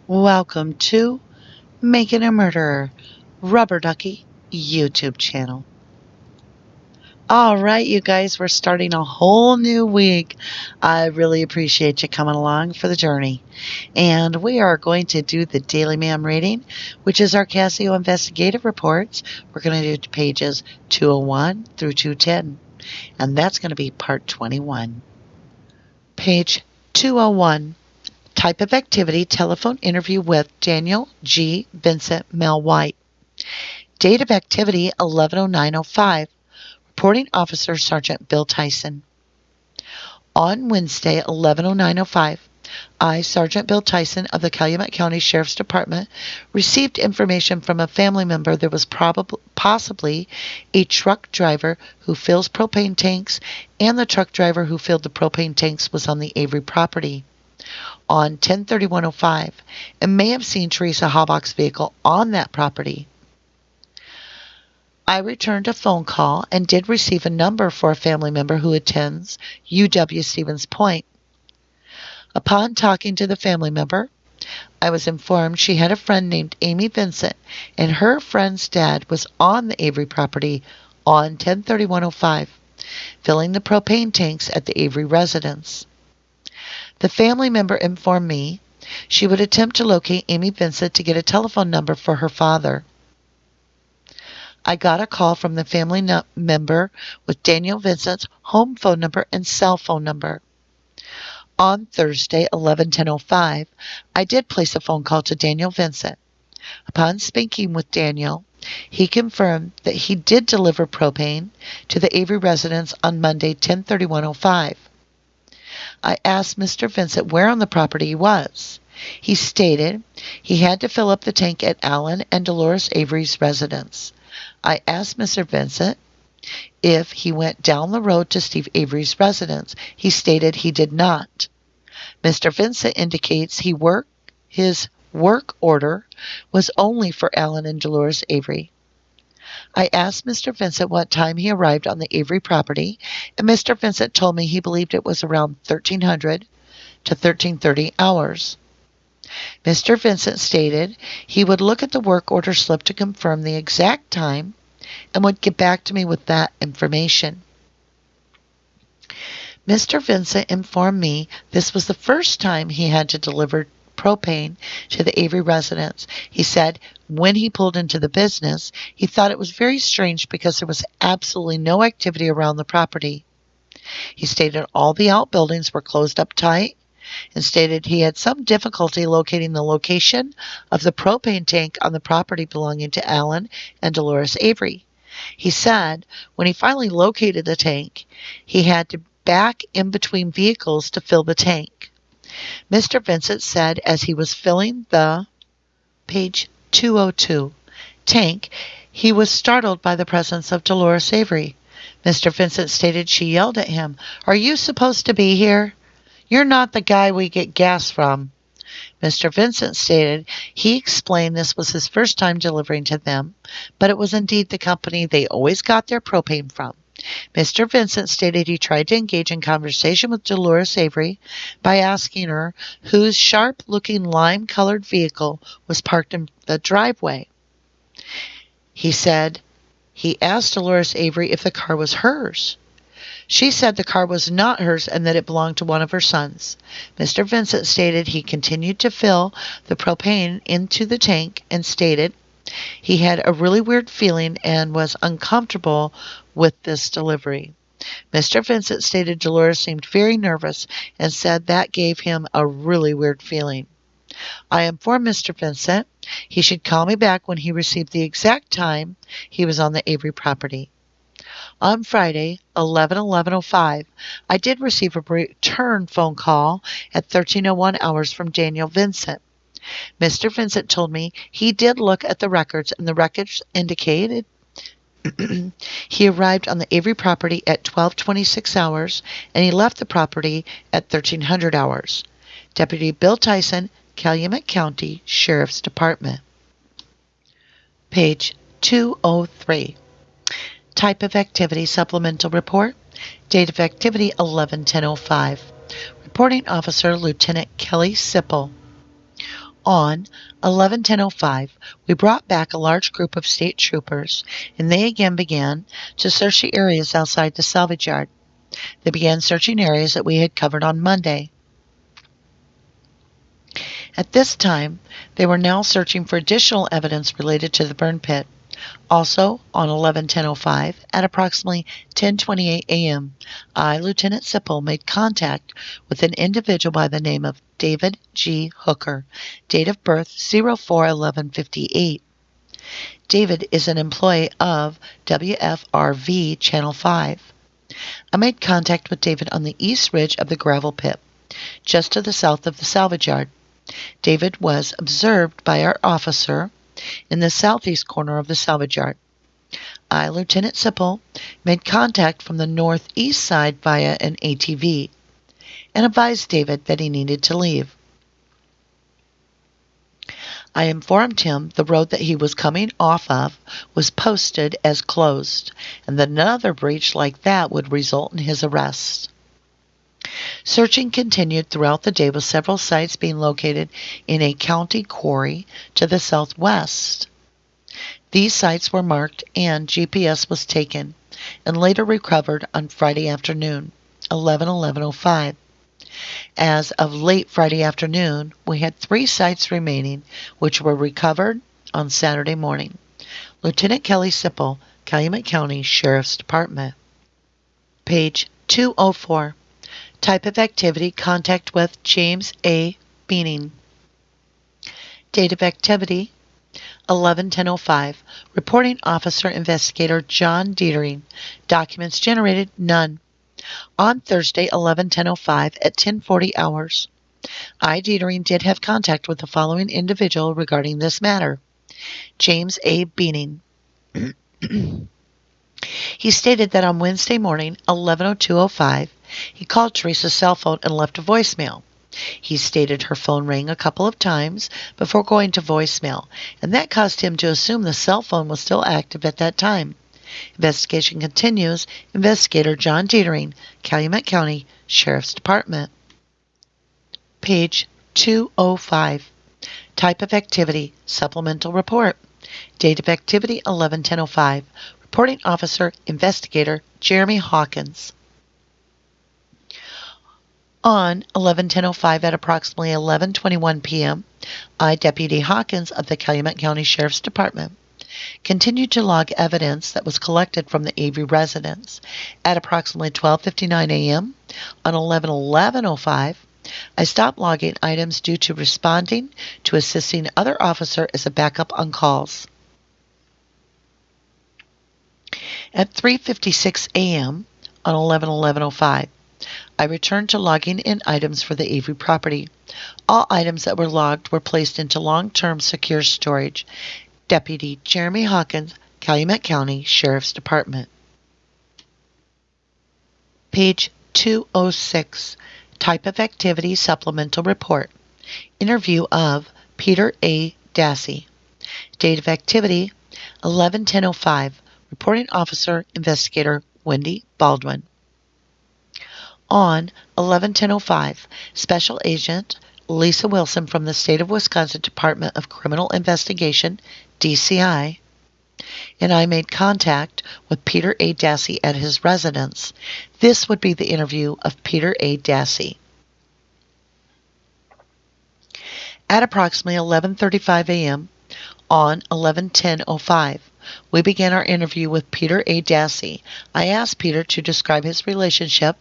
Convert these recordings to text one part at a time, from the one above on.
Welcome to Making a Murderer, Rubberducky YouTube channel. All right, you guys, we're starting a whole new week. I really appreciate you coming along for the journey. And we are going to do the daily MaM reading, which is our CASO Investigative Reports. We're going to do pages 201 through 210, and that's going to be part 21. Page 201. Type of activity, telephone interview with Daniel G. Vincent Mel White. Date of activity, 11/09/05. Reporting officer, Sergeant Bill Tyson. On Wednesday, 11/09/05, I, Sergeant Bill Tyson of the Calumet County Sheriff's Department, received information from a family member there was possibly a truck driver who fills propane tanks, and the truck driver who filled the propane tanks was on the Avery property on 10/31/05 and may have seen Teresa Haubock's vehicle on that property. I returned a phone call and did receive a number for a family member who attends UW Stevens Point. Upon talking to the family member, I was informed she had a friend named Amy Vincent, and her friend's dad was on the Avery property on 10/31/05, filling the propane tanks at the Avery residence. The family member informed me she would attempt to locate Amy Vincent to get a telephone number for her father. I got a call from the family member with Daniel Vincent's home phone number and cell phone number. On Thursday, 11/10/05, I did place a phone call to Daniel Vincent. Upon speaking with Daniel, he confirmed that he did deliver propane to the Avery residence on Monday, 10/31/05. I asked Mr. Vincent where on the property he was. He stated he had to fill up the tank at Alan and Dolores Avery's residence. I asked Mr. Vincent if he went down the road to Steve Avery's residence. He stated he did not. Mr. Vincent indicates his work order was only for Alan and Dolores Avery. I asked Mr. Vincent what time he arrived on the Avery property, and Mr. Vincent told me he believed it was around 1300 to 1330 hours. Mr. Vincent stated he would look at the work order slip to confirm the exact time and would get back to me with that information. Mr. Vincent informed me this was the first time he had to deliver propane to the Avery residence. He said when he pulled into the business, he thought it was very strange because there was absolutely no activity around the property. He stated all the outbuildings were closed up tight and stated he had some difficulty locating the location of the propane tank on the property belonging to Alan and Dolores Avery. He said when he finally located the tank, he had to back in between vehicles to fill the tank. Mr. Vincent said as he was filling the page 202 tank, he was startled by the presence of Dolores Avery. Mr. Vincent stated she yelled at him, "Are you supposed to be here? You're not the guy we get gas from." Mr. Vincent stated he explained this was his first time delivering to them, but it was indeed the company they always got their propane from. Mr. Vincent stated he tried to engage in conversation with Dolores Avery by asking her whose sharp-looking lime-colored vehicle was parked in the driveway. He said he asked Dolores Avery if the car was hers. She said the car was not hers and that it belonged to one of her sons. Mr. Vincent stated he continued to fill the propane into the tank and stated he had a really weird feeling and was uncomfortable with this delivery. Mr. Vincent stated Dolores seemed very nervous and said that gave him a really weird feeling. I informed Mr. Vincent he should call me back when he received the exact time he was on the Avery property. On Friday, 11/11/05, I did receive a return phone call at 13:01 hours from Daniel Vincent. Mr. Vincent told me he did look at the records, and the records indicated he arrived on the Avery property at 12:26 hours, and he left the property at 1300 hours. Deputy Bill Tyson, Calumet County Sheriff's Department. Page 203. Type of activity, supplemental report. Date of activity, 11/10/05. Reporting officer, Lieutenant Kelly Sipple. On 11/10/05, we brought back a large group of state troopers, and they again began to search the areas outside the salvage yard. They began searching areas that we had covered on Monday. At this time, they were now searching for additional evidence related to the burn pit. Also, on 11/10/05, at approximately 10:28 a.m., I, Lieutenant Sipple, made contact with an individual by the name of David G. Hooker, date of birth 04/11/58. David is an employee of WFRV Channel 5. I made contact with David on the east ridge of the gravel pit, just to the south of the salvage yard. David was observed by our officer in the southeast corner of the salvage yard. I, Lieutenant Sipple, made contact from the northeast side via an ATV and advised David that he needed to leave. I informed him the road that he was coming off of was posted as closed, and that another breach like that would result in his arrest. Searching continued throughout the day with several sites being located in a county quarry to the southwest. These sites were marked and GPS was taken and later recovered on Friday afternoon, 11/11/05. As of late Friday afternoon, we had 3 sites remaining, which were recovered on Saturday morning. Lieutenant Kelly Sipple, Calumet County Sheriff's Department. Page 204. Type of activity, contact with James A. Beaning. Date of activity, 11/10/05. Reporting Officer Investigator John Dietering. Documents generated, none. On Thursday, 11/10/05 at 10:40 hours. I, Dietering, did have contact with the following individual regarding this matter. James A. Beaning. He stated that on Wednesday morning, 11:02/05, he called Teresa's cell phone and left a voicemail. He stated her phone rang a couple of times before going to voicemail, and that caused him to assume the cell phone was still active at that time. Investigation continues. Investigator John Dietering, Calumet County Sheriff's Department. Page 205. Type of activity, supplemental report. Date of activity, 11/10/05. Reporting Officer Investigator Jeremy Hawkins. On 11/10/05 at approximately 11:21 p.m., I, Deputy Hawkins of the Calumet County Sheriff's Department, continued to log evidence that was collected from the Avery residence. At approximately 12:59 a.m. on 11/11/05, I stopped logging items due to responding to assisting other officer as a backup on calls. At 3:56 a.m. on 11/11/05, I returned to logging in items for the Avery property. All items that were logged were placed into long-term secure storage. Deputy Jeremy Hawkins, Calumet County Sheriff's Department. Page 206. Type of activity, supplemental report. Interview of Peter A. Dassey. Date of activity, 11/10/05. Reporting Officer Investigator Wendy Baldwin. On 11/10/05, Special Agent Lisa Wilson from the State of Wisconsin Department of Criminal Investigation, DCI, and I made contact with Peter A. Dassey at his residence. This would be the interview of Peter A. Dassey. At approximately 11:35 a.m. on 11/10/05, we began our interview with Peter A. Dassey. I asked Peter to describe his relationship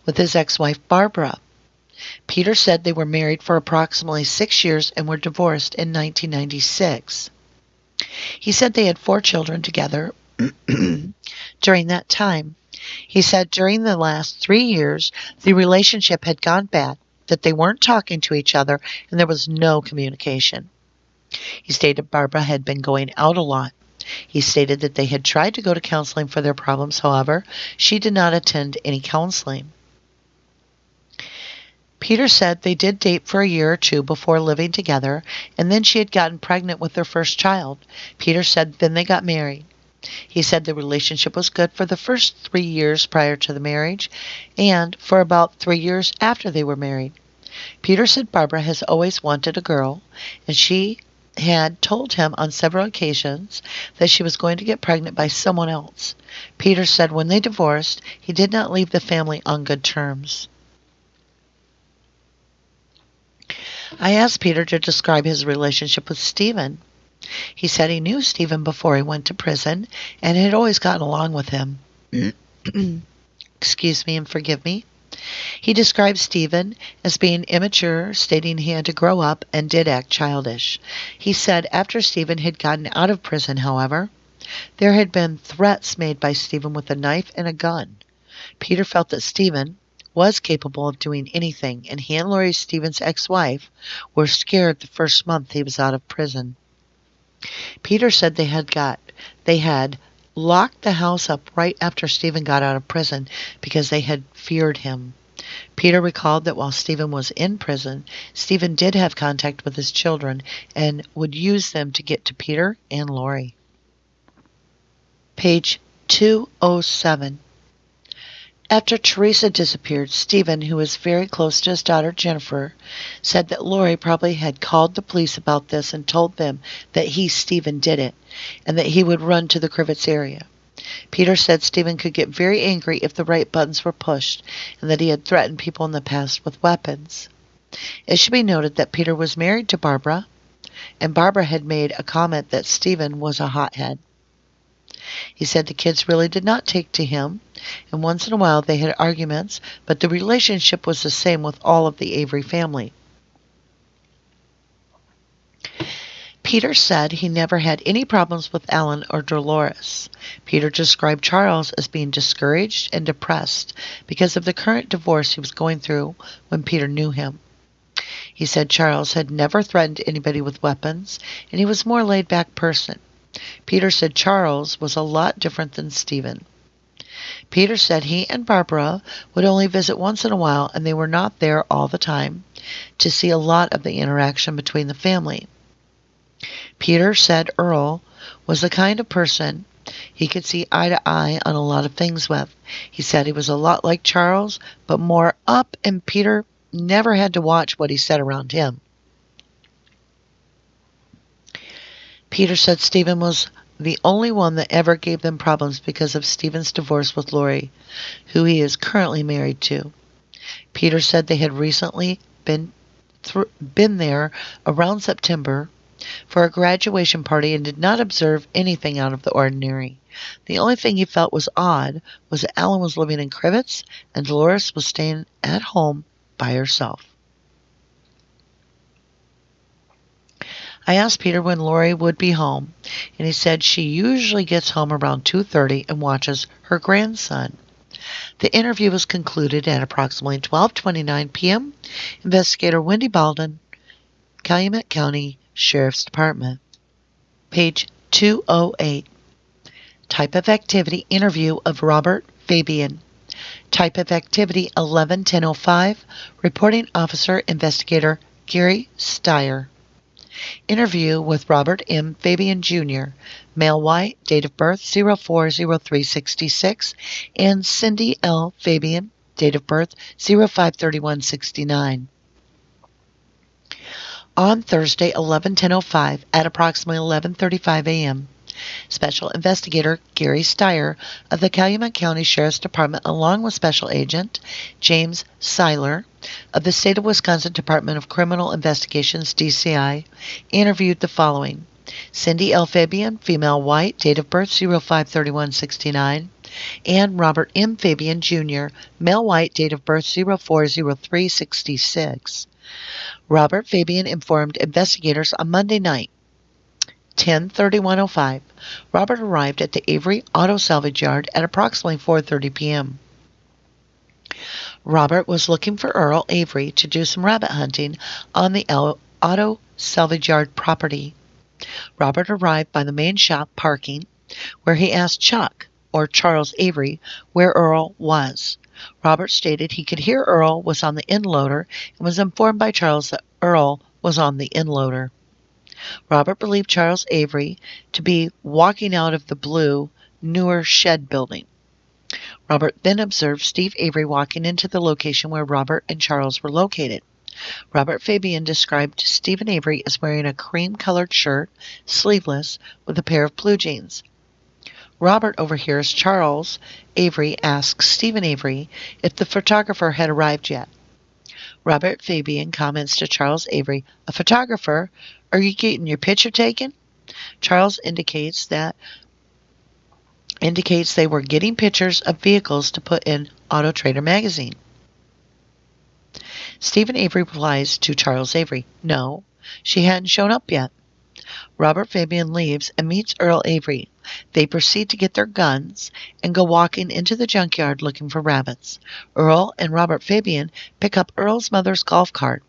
with his ex-wife Barbara. Peter said they were married for approximately 6 years and were divorced in 1996. He said they had 4 children together during that time. He said during the last 3 years, the relationship had gone bad, that they weren't talking to each other, and there was no communication. He stated Barbara had been going out a lot. He stated that they had tried to go to counseling for their problems. However, she did not attend any counseling. Peter said they did date for a year or 2 before living together, and then she had gotten pregnant with their first child. Peter said then they got married. He said the relationship was good for the first 3 years prior to the marriage and for about 3 years after they were married. Peter said Barbara has always wanted a girl, and she had told him on several occasions that she was going to get pregnant by someone else. Peter said when they divorced, he did not leave the family on good terms. I asked Peter to describe his relationship with Steven. He said he knew Steven before he went to prison and had always gotten along with him. Excuse me and forgive me. He described Steven as being immature, stating he had to grow up and did act childish. He said after Steven had gotten out of prison, however, there had been threats made by Steven with a knife and a gun. Peter felt that Steven was capable of doing anything, and he and Lori, Steven's ex-wife, were scared the first month he was out of prison. Peter said they had locked the house up right after Steven got out of prison because they had feared him. Peter recalled that while Steven was in prison, Steven did have contact with his children and would use them to get to Peter and Lori. Page 207. After Teresa disappeared, Steven, who was very close to his daughter Jennifer, said that Lori probably had called the police about this and told them that he, Steven, did it, and that he would run to the Crivets area. Peter said Steven could get very angry if the right buttons were pushed, and that he had threatened people in the past with weapons. It should be noted that Peter was married to Barbara, and Barbara had made a comment that Steven was a hothead. He said the kids really did not take to him, and once in a while they had arguments, but the relationship was the same with all of the Avery family. Peter said he never had any problems with Alan or Dolores. Peter described Charles as being discouraged and depressed because of the current divorce he was going through when Peter knew him. He said Charles had never threatened anybody with weapons, and he was a more laid-back person. Peter said Charles was a lot different than Steven. Peter said he and Barbara would only visit once in a while, and they were not there all the time to see a lot of the interaction between the family. Peter said Earl was the kind of person he could see eye to eye on a lot of things with. He said he was a lot like Charles, but more up, and Peter never had to watch what he said around him. Peter said Steven was the only one that ever gave them problems because of Steven's divorce with Lori, who he is currently married to. Peter said they had recently been there around September for a graduation party and did not observe anything out of the ordinary. The only thing he felt was odd was that Alan was living in Crivets and Dolores was staying at home by herself. I asked Peter when Lori would be home, and he said she usually gets home around 2:30 and watches her grandson. The interview was concluded at approximately 12:29 p.m. Investigator Wendy Baldwin, Calumet County Sheriff's Department. Page 208. Type of activity interview of Robert Fabian. Type of activity 11-1005. Reporting officer investigator Gary Steyer. Interview with Robert M. Fabian, Jr., male white, date of birth 04/03/66, and Cindy L. Fabian, date of birth 05/31/69. On Thursday, 11-1005, at approximately 11:35 a.m., Special Investigator Gary Steyer of the Calumet County Sheriff's Department, along with Special Agent James Seiler of the State of Wisconsin Department of Criminal Investigations, DCI, interviewed the following: Cindy L. Fabian, female white, date of birth 05/31/69, and Robert M. Fabian, Jr., male white, date of birth 04/03/66. Robert Fabian informed investigators on Monday night, 10/31/05, Robert arrived at the Avery Auto Salvage Yard at approximately 4:30 p.m. Robert was looking for Earl Avery to do some rabbit hunting on the Auto Salvage Yard property. Robert arrived by the main shop parking, where he asked Chuck, or Charles Avery, where Earl was. Robert stated he could hear Earl was on the end loader and was informed by Charles that Earl was on the end loader. Robert believed Charles Avery to be walking out of the blue, newer shed building. Robert then observed Steve Avery walking into the location where Robert and Charles were located. Robert Fabian described Steven Avery as wearing a cream-colored shirt, sleeveless, with a pair of blue jeans. Robert overhears Charles Avery ask Steven Avery if the photographer had arrived yet. Robert Fabian comments to Charles Avery, "A photographer? Are you getting your picture taken?" Charles indicates they were getting pictures of vehicles to put in Auto Trader magazine. Steven Avery replies to Charles Avery, "No, she hadn't shown up yet." Robert Fabian leaves and meets Earl Avery. They proceed to get their guns and go walking into the junkyard looking for rabbits. Earl and Robert Fabian pick up Earl's mother's golf cart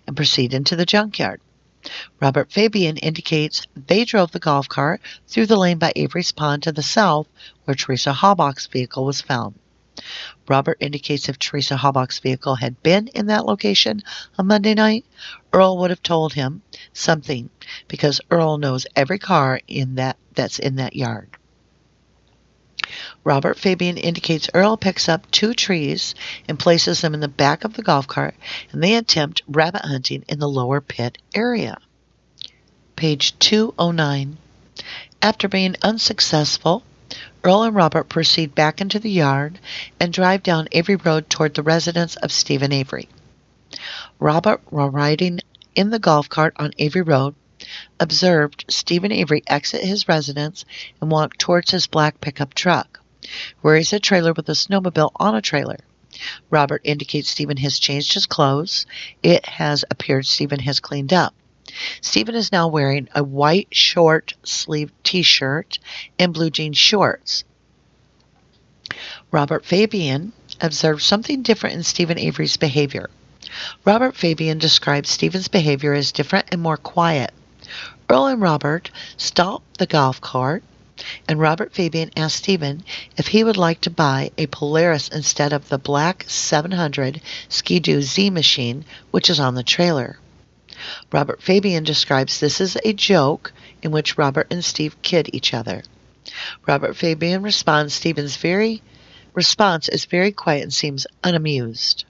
and proceed into the junkyard. Robert Fabian indicates they drove the golf cart through the lane by Avery's Pond to the south, where Teresa Hawbuck's vehicle was found. Robert indicates if Teresa Hawbuck's vehicle had been in that location on Monday night, Earl would have told him something, because Earl knows every car that's in that yard. Robert Fabian indicates Earl picks up 2 trees and places them in the back of the golf cart, and they attempt rabbit hunting in the lower pit area. Page 209. After being unsuccessful, Earl and Robert proceed back into the yard and drive down Avery Road toward the residence of Steven Avery. Robert, while riding in the golf cart on Avery Road, observed Steven Avery exit his residence and walk towards his black pickup truck, where is a trailer with a snowmobile on a trailer. Robert indicates Steven has changed his clothes. It has appeared Steven has cleaned up. Steven is now wearing a white short-sleeved t-shirt and blue jean shorts. Robert Fabian observed something different in Steven Avery's behavior. Robert Fabian describes Steven's behavior as different and more quiet. Earl and Robert stopped the golf cart, and Robert Fabian asked Steven if he would like to buy a Polaris instead of the black 700 Ski-Doo Z machine, which is on the trailer. Robert Fabian describes this as a joke in which Robert and Steve kid each other. Robert Fabian responds Steven's response is very quiet and seems unamused.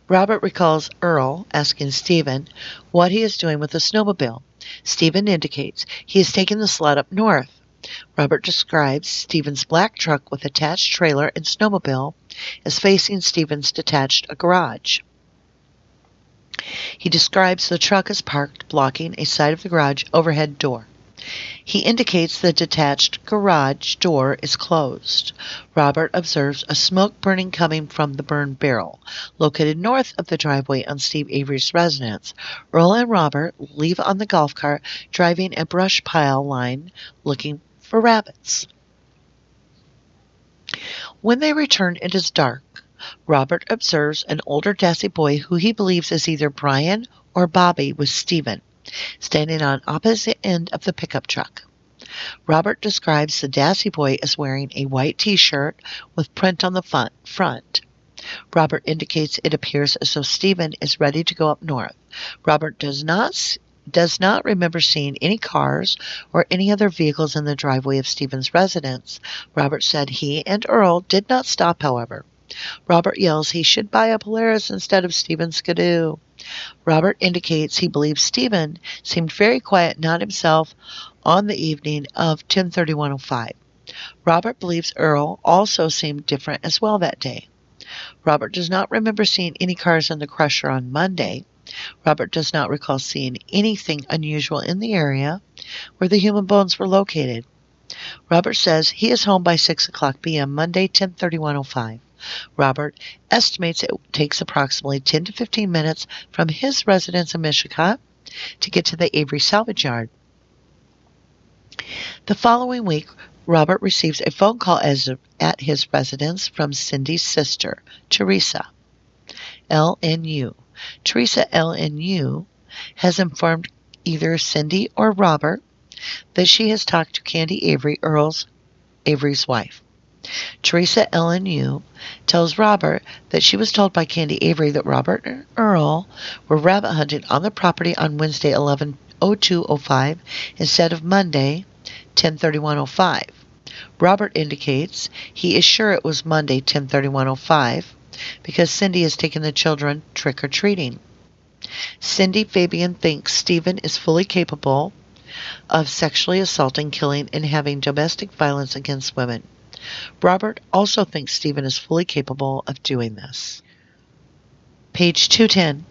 Robert recalls Earl asking Steven what he is doing with the snowmobile. Steven indicates he is taking the sled up north. Robert describes Steven's black truck with attached trailer and snowmobile as facing Steven's detached garage. He describes the truck as parked, blocking a side of the garage overhead door. He indicates the detached garage door is closed. Robert observes a smoke burning coming from the burn barrel, located north of the driveway on Steve Avery's residence. Earl and Robert leave on the golf cart, driving a brush pile line, looking for rabbits. When they return, it is dark. Robert observes an older Dassey boy who he believes is either Brian or Bobby with Steven, standing on opposite end of the pickup truck. Robert describes the Dassey boy as wearing a white t-shirt with print on the front. Robert indicates it appears as though Steven is ready to go up north. Robert does not remember seeing any cars or any other vehicles in the driveway of Steven's residence. Robert said he and Earl did not stop, however. Robert yells he should buy a Polaris instead of Steven's Ski-Doo. Robert indicates he believes Steven seemed very quiet, not himself, on the evening of 10/31/05. Robert believes Earl also seemed different as well that day. Robert does not remember seeing any cars in the crusher on Monday. Robert does not recall seeing anything unusual in the area where the human bones were located. Robert says he is home by 6 o'clock p.m. Monday, 10/31/05. Robert estimates it takes approximately 10 to 15 minutes from his residence in Michigan to get to the Avery salvage yard. The following week, Robert receives a phone call at his residence from Cindy's sister, Teresa LNU. Teresa LNU has informed either Cindy or Robert that she has talked to Candy Avery, Avery's wife. Teresa LNU tells Robert that she was told by Candy Avery that Robert and Earl were rabbit hunting on the property on Wednesday, 11/02/05 instead of Monday, 10/31/05. Robert indicates he is sure it was Monday, 10/31/05, because Cindy has taken the children trick-or-treating. Cindy Fabian thinks Steven is fully capable of sexually assaulting, killing, and having domestic violence against women. Robert also thinks Steven is fully capable of doing this. Page 210.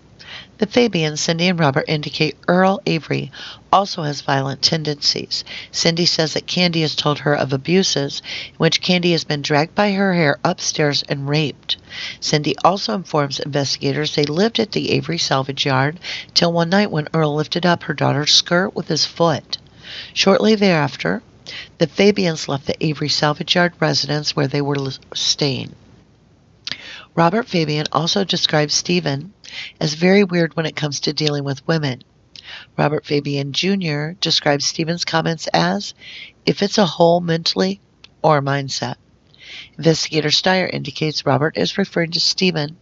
The Fabians, Cindy and Robert, indicate Earl Avery also has violent tendencies. Cindy says that Candy has told her of abuses in which Candy has been dragged by her hair upstairs and raped. Cindy also informs investigators they lived at the Avery salvage yard till one night when Earl lifted up her daughter's skirt with his foot. Shortly thereafter, the Fabians left the Avery salvage yard residence where they were staying. Robert Fabian also describes Steven as very weird when it comes to dealing with women. Robert Fabian Jr. describes Steven's comments as, if it's a hole mentally or mindset. Investigator Steyer indicates Robert is referring to Steven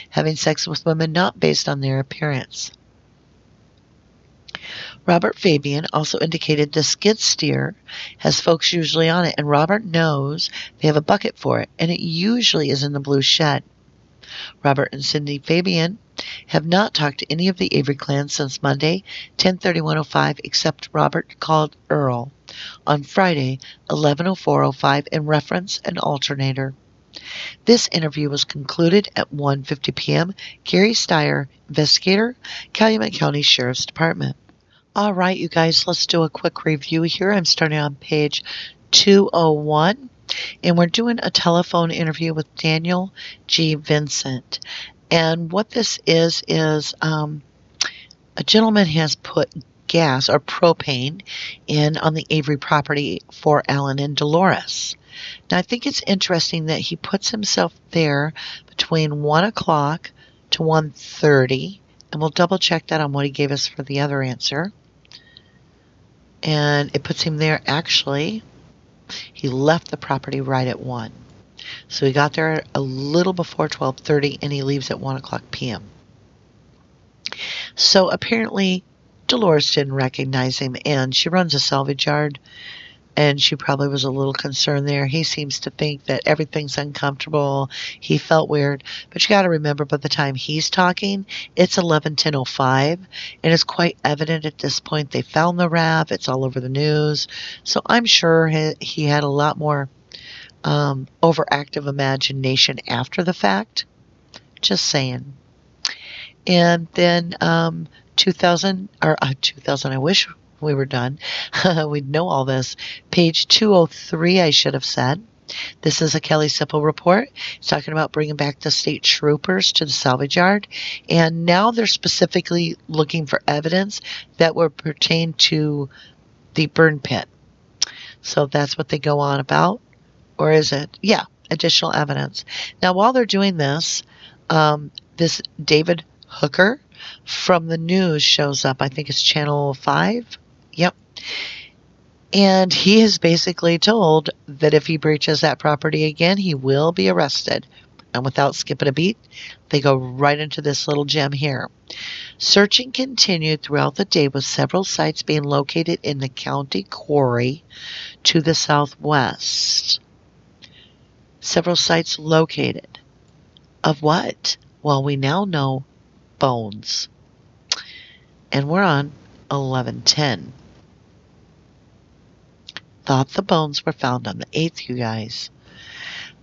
having sex with women not based on their appearance. Robert Fabian also indicated the skid steer has folks usually on it, and Robert knows they have a bucket for it, and it usually is in the blue shed. Robert and Cindy Fabian have not talked to any of the Avery clan since Monday, 10/31/05, except Robert called Earl on Friday, 11/04/05, and referenced an alternator. This interview was concluded at 1:50 p.m. Gary Steyer, investigator, Calumet County Sheriff's Department. All right, you guys, let's do a quick review here. I'm starting on page 201. And we're doing a telephone interview with Daniel G. Vincent. And what this is a gentleman has put gas or propane in on the Avery property for Alan and Dolores. Now, I think it's interesting that he puts himself there between 1 o'clock to 1:30, and we'll double check that on what he gave us for the other answer. And it puts him there actually. He left the property right at 1. So he got there a little before 12:30 and he leaves at 1 o'clock p.m. So apparently Dolores didn't recognize him, and she runs a salvage yard, and she probably was a little concerned there. He seems to think that everything's uncomfortable. He felt weird. But you got to remember, by the time he's talking, it's 11:10:05, and it's quite evident at this point they found the RAV. It's all over the news. So I'm sure he had a lot more overactive imagination after the fact. Just saying. And then 2000, I wish we were done. We'd know all this. Page 203, I should have said. This is a Kelly Sipple report. It's talking about bringing back the state troopers to the salvage yard. And now they're specifically looking for evidence that would pertain to the burn pit. So that's what they go on about. Or is it? Yeah, additional evidence. Now, while they're doing this, this David Hooker from the news shows up. I think it's Channel 5. Yep. And he is basically told that if he breaches that property again, he will be arrested. And without skipping a beat, they go right into this little gem here. Searching continued throughout the day with several sites being located in the county quarry to the southwest. Several sites located. Of what? Well, we now know bones. And we're on 11:10. Thought the bones were found on the 8th, you guys.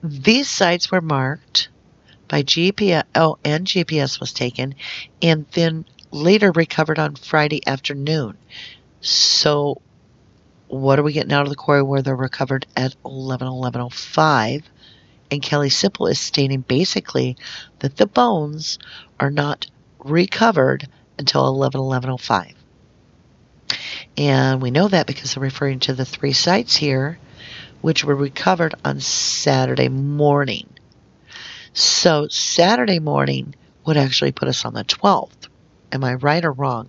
These sites were marked by GPS. Oh, and GPS was taken, and then later recovered on Friday afternoon. So what are we getting out of the quarry where they're recovered at 11:05? And Kelly Sipple is stating basically that the bones are not recovered until 11:05. And we know that because they're referring to the 3 sites here, which were recovered on Saturday morning. So Saturday morning would actually put us on the 12th. Am I right or wrong?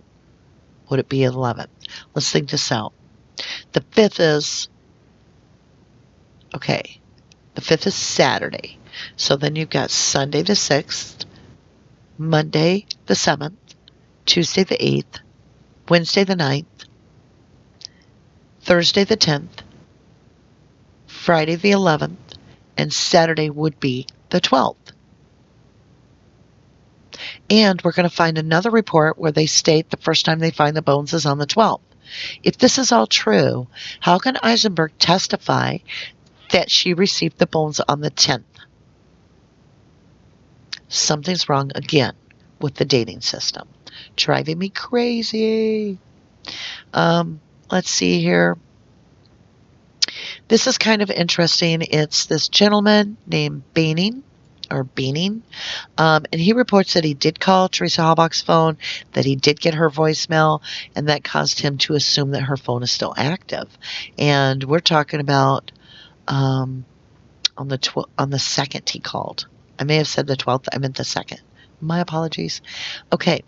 Would it be 11th? Let's think this out. The 5th is, okay, the 5th is Saturday. So then you've got Sunday the 6th, Monday the 7th, Tuesday the 8th, Wednesday the 9th, Thursday the 10th, Friday the 11th, and Saturday would be the 12th. And we're going to find another report where they state the first time they find the bones is on the 12th. If this is all true, how can Eisenberg testify that she received the bones on the 10th? Something's wrong again with the dating system. Driving me crazy. Let's see here. This is kind of interesting. It's this gentleman named Beaning, and he reports that he did call Teresa Halbach's phone, that he did get her voicemail, and that caused him to assume that her phone is still active. And we're talking about on the 2nd he called. I may have said the 12th. I meant the 2nd. My apologies. Okay.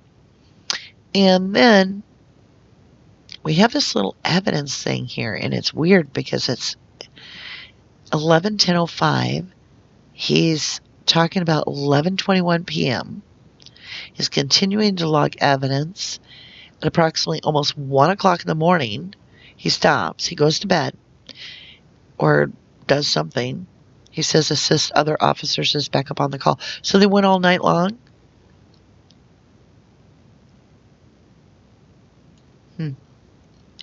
And then we have this little evidence thing here, and it's weird because it's 11:10:05. He's talking about 11:21 p.m. He's continuing to log evidence. At approximately almost 1 o'clock in the morning, he stops. He goes to bed or does something. He says assist other officers is back up on the call. So they went all night long?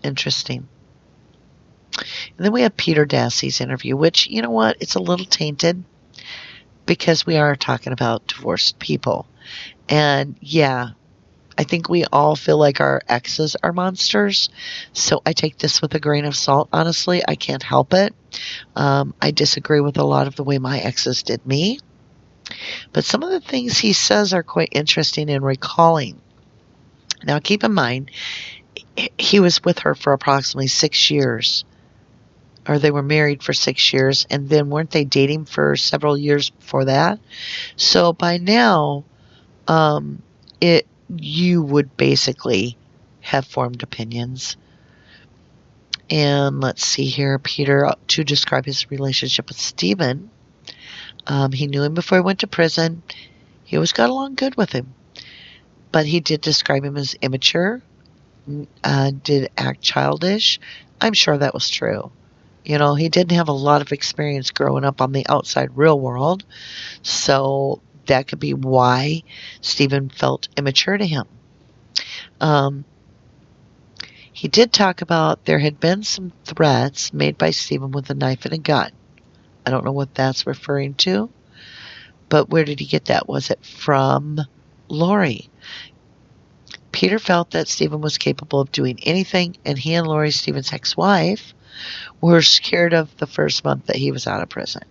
Interesting. And then we have Peter Dassey's interview, which, you know what, it's a little tainted because we are talking about divorced people. And yeah, I think we all feel like our exes are monsters. So I take this with a grain of salt, honestly. I can't help it. I disagree with a lot of the way my exes did me. But some of the things he says are quite interesting in recalling. Now, keep in mind, he was with her for approximately 6 years. Or they were married for 6 years, and then weren't they dating for several years before that? So by now, you would basically have formed opinions. And let's see here, Peter, to describe his relationship with Steven, he knew him before he went to prison. He always got along good with him. But he did describe him as immature, did act childish. I'm sure that was true. You know, he didn't have a lot of experience growing up on the outside real world. So that could be why Steven felt immature to him. He did talk about there had been some threats made by Steven with a knife and a gun. I don't know what that's referring to, but where did he get that? Was it from Lori? Peter felt that Steven was capable of doing anything, and he and Lori, Steven's ex-wife, were scared of the first month that he was out of prison.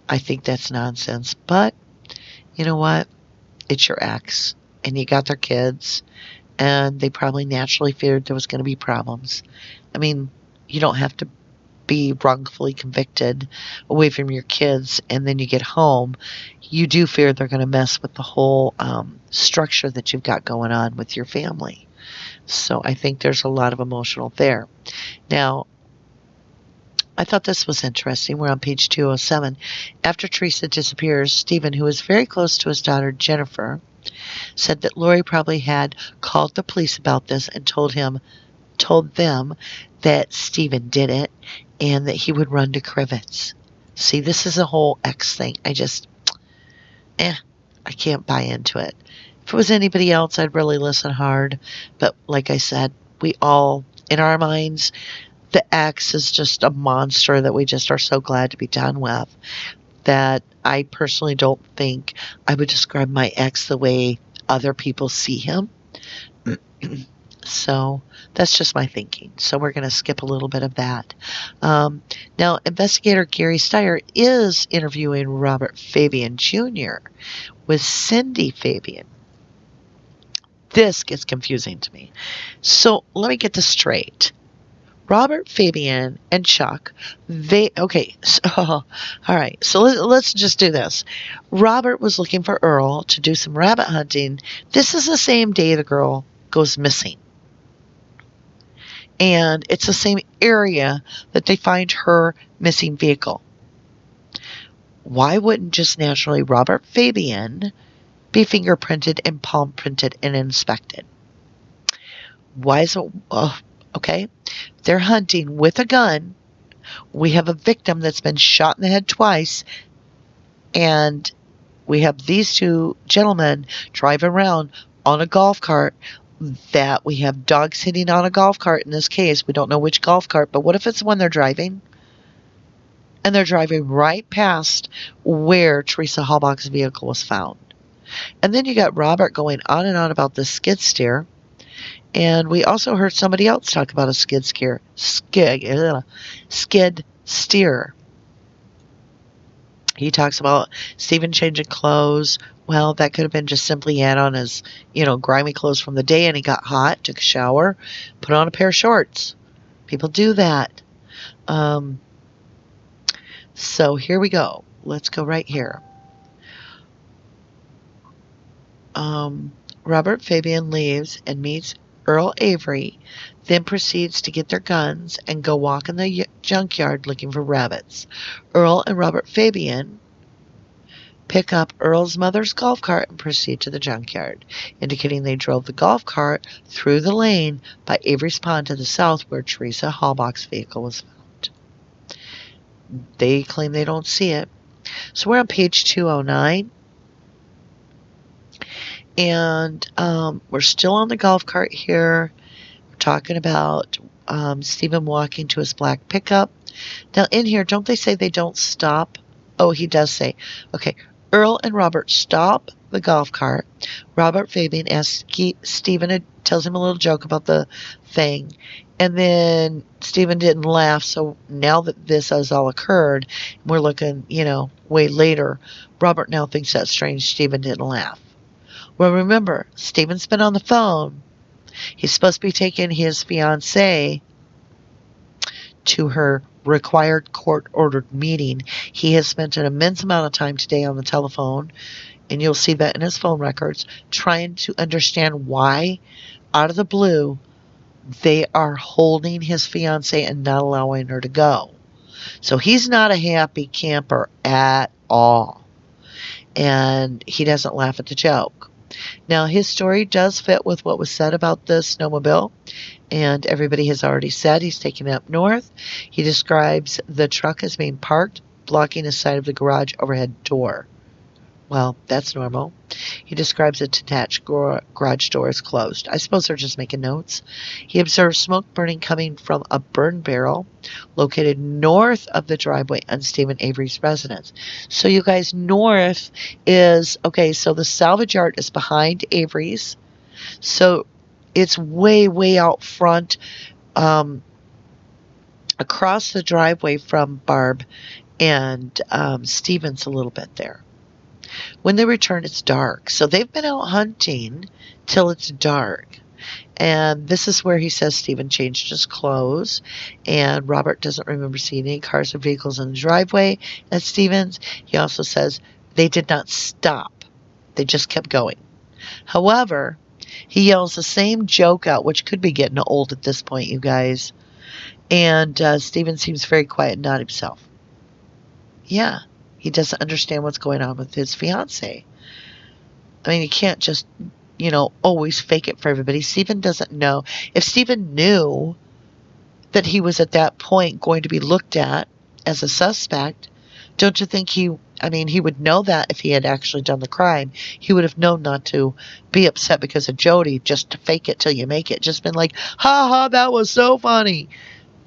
I think that's nonsense, but you know what? It's your ex, and you got their kids, and they probably naturally feared there was going to be problems. I mean, you don't have to be wrongfully convicted away from your kids, and then you get home. You do fear they're going to mess with the whole structure that you've got going on with your family. So I think there's a lot of emotional there. Now, I thought this was interesting. We're on page 207. After Teresa disappears, Steven, who is very close to his daughter Jennifer, said that Lori probably had called the police about this and told them that Steven did it and that he would run to Crivets. See, this is a whole ex thing. I can't buy into it. If it was anybody else, I'd really listen hard. But like I said, we all, in our minds, the ex is just a monster that we just are so glad to be done with, that I personally don't think I would describe my ex the way other people see him. So that's just my thinking. So we're going to skip a little bit of that. Now, investigator Gary Steyer is interviewing Robert Fabian Jr. with Cindy Fabian. This gets confusing to me. So let me get this straight. Robert Fabian and Chuck, all right, so let's just do this. Robert was looking for Earl to do some rabbit hunting. This is the same day the girl goes missing. And it's the same area that they find her missing vehicle. Why wouldn't just naturally Robert Fabian be fingerprinted and palm printed and inspected? Why is it... okay, they're hunting with a gun. We have a victim that's been shot in the head twice, and we have these two gentlemen driving around on a golf cart, that we have dogs sitting on a golf cart in this case. We don't know which golf cart, but what if it's the one they're driving? And they're driving right past where Teresa Halbach's vehicle was found. And then you got Robert going on and on about the skid steer. And we also heard somebody else talk about a skid steer. He talks about Steven changing clothes. Well, that could have been just simply he had on his, grimy clothes from the day and he got hot, took a shower, put on a pair of shorts. People do that. So here we go. Let's go right here. Robert Fabian leaves and meets Earl Avery, then proceeds to get their guns and go walk in the junkyard looking for rabbits. Earl and Robert Fabian pick up Earl's mother's golf cart and proceed to the junkyard, indicating they drove the golf cart through the lane by Avery's Pond to the south where Teresa Halbach's vehicle was found. They claim they don't see it. So we're on page 209. And we're still on the golf cart here. We're talking about Steven walking to his black pickup. Now in here, don't they say they don't stop? Oh, he does say. Okay, Earl and Robert stop the golf cart. Robert Fabian asks Steven, tells him a little joke about the thing. And then Steven didn't laugh. So now that this has all occurred, we're looking, way later, Robert now thinks that's strange Steven didn't laugh. Well, remember, Steven's been on the phone. He's supposed to be taking his fiancée to her required court-ordered meeting. He has spent an immense amount of time today on the telephone, and you'll see that in his phone records, trying to understand why, out of the blue, they are holding his fiancée and not allowing her to go. So he's not a happy camper at all. And he doesn't laugh at the joke. Now, his story does fit with what was said about the snowmobile, and everybody has already said he's taking it up north. He describes the truck as being parked, blocking the side of the garage overhead door. Well, that's normal. He describes a detached garage door as closed. I suppose they're just making notes. He observes smoke burning coming from a burn barrel located north of the driveway on Steven Avery's residence. So you guys, north is, okay, so the salvage yard is behind Avery's. So it's way, way out front, across the driveway from Barb and Steven's a little bit there. When they return, it's dark. So they've been out hunting till it's dark. And this is where he says Steven changed his clothes. And Robert doesn't remember seeing any cars or vehicles in the driveway at Steven's. He also says they did not stop. They just kept going. However, he yells the same joke out, which could be getting old at this point, you guys. And Steven seems very quiet and not himself. Yeah. He doesn't understand what's going on with his fiancée. I mean, you can't just, always fake it for everybody. Steven doesn't know. If Steven knew that he was at that point going to be looked at as a suspect, don't you think he would know that if he had actually done the crime. He would have known not to be upset because of Jody, just to fake it till you make it. Just been like, ha ha, that was so funny.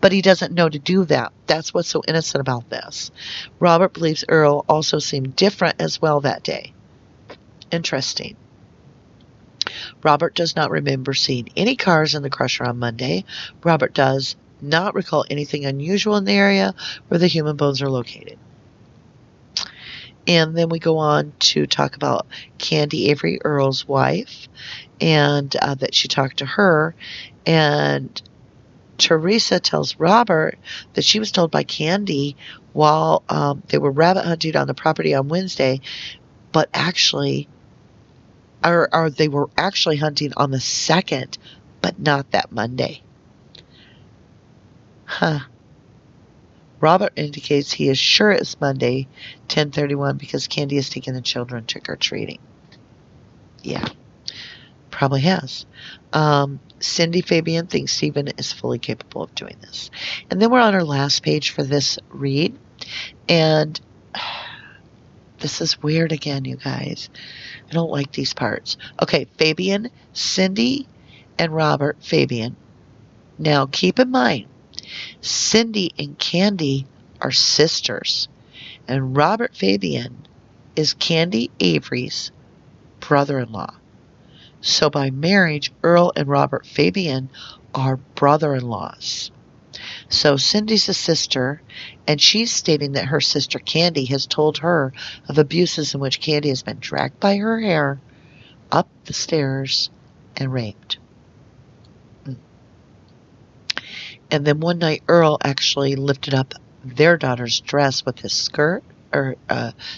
But he doesn't know to do that. That's what's so innocent about this. Robert believes Earl also seemed different as well that day. Interesting. Robert does not remember seeing any cars in the crusher on Monday. Robert does not recall anything unusual in the area where the human bones are located. And then we go on to talk about Candy Avery, Earl's wife, and that she talked to her. And Teresa tells Robert that she was told by Candy while they were rabbit hunting on the property on Wednesday, but actually, or they were actually hunting on the 2nd, but not that Monday. Huh. Robert indicates he is sure it's Monday, 10:31, because Candy is taking the children trick-or-treating. Yeah, probably has. Cindy Fabian thinks Steven is fully capable of doing this. And then we're on our last page for this read. And This is weird again, you guys. I don't like these parts. Okay, Fabian, Cindy, and Robert Fabian. Now, keep in mind, Cindy and Candy are sisters, and Robert Fabian is Candy Avery's brother-in-law. So by marriage, Earl and Robert Fabian are brother-in-laws. So Cindy's a sister, and she's stating that her sister Candy has told her of abuses in which Candy has been dragged by her hair up the stairs and raped. And then one night, Earl actually lifted up their daughter's dress with his skirt, or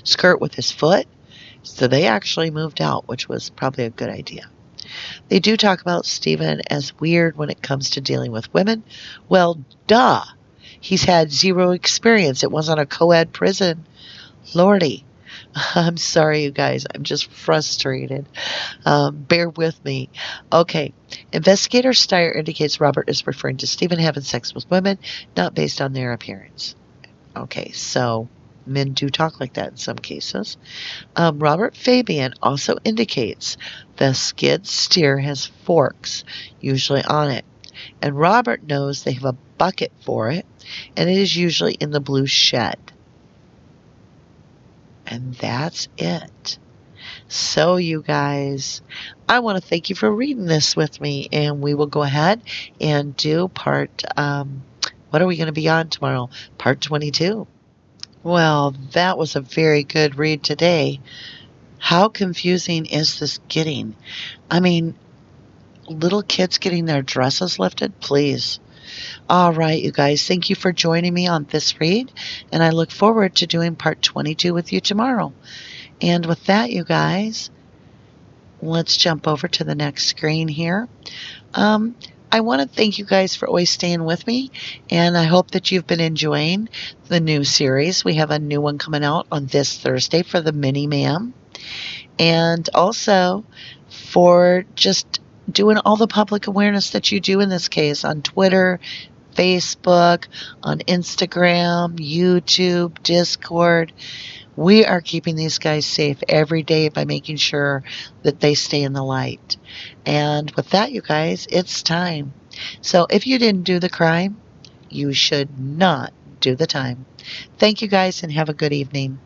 skirt with his foot. So they actually moved out, which was probably a good idea. They do talk about Steven as weird when it comes to dealing with women. Well, duh. He's had zero experience. It wasn't a co-ed prison. Lordy. I'm sorry, you guys. I'm just frustrated. Bear with me. Okay. Investigator Steyer indicates Robert is referring to Steven having sex with women, not based on their appearance. Okay, so men do talk like that in some cases. Robert Fabian also indicates the skid steer has forks, usually on it. And Robert knows they have a bucket for it, and it is usually in the blue shed. And that's it. So, you guys, I want to thank you for reading this with me, and we will go ahead and do part, what are we going to be on tomorrow? Part 22. Well, that was a very good read today. How confusing is this getting? I mean, little kids getting their dresses lifted? Please. All right, you guys, thank you for joining me on this read, and I look forward to doing part 22 with you tomorrow. And with that, you guys, let's jump over to the next screen here. I want to thank you guys for always staying with me, and I hope that you've been enjoying the new series. We have a new one coming out on this Thursday for the mini MaM, and also for just doing all the public awareness that you do in this case on Twitter, Facebook, on Instagram, YouTube, Discord. We are keeping these guys safe every day by making sure that they stay in the light. And with that, you guys, it's time. So if you didn't do the crime, you should not do the time. Thank you guys and have a good evening.